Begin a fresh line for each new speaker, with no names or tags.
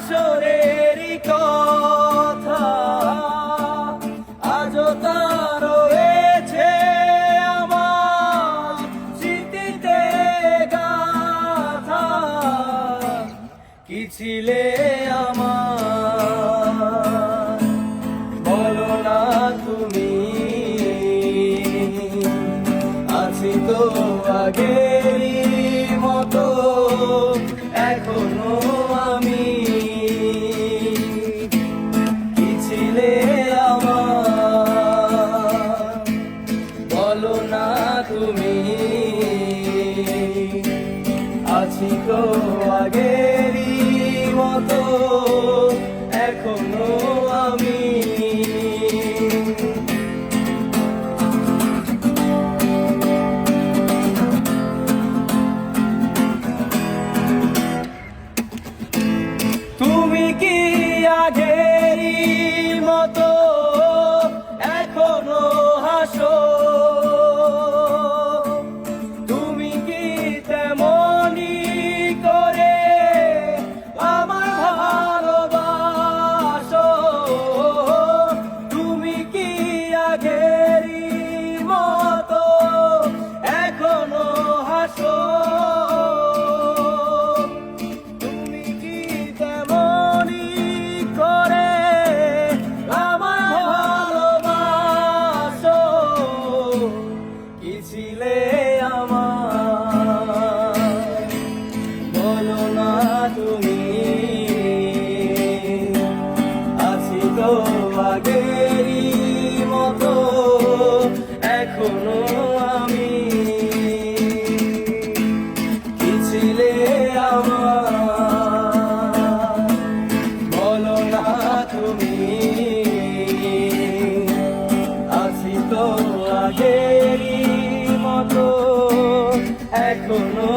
হাসরেরই কথা আজও তা রয়েছে আমার স্মৃতিতে গাথা। কি ছিলে আমার বলো না তুমি, আছি তো আগেরই মতো এখনো আমি। কি ছিলে আমার বলো না তুমি, আছি তো আগেরই মতো এখনো আমি। তুমি কি আগেরই মতো এখনো হাসো? তুমি কি তেমনি করে আমার ভালোবাসো? তুমি কি আগেরই মতো এখনো হাসো? কি ছিলে আমার বলো না তুমি, আছি তো আগেরই মতো এখনো আমি। কি ছিলে আমার বলো না তুমি, আছি তো আগেরই মতো এখনো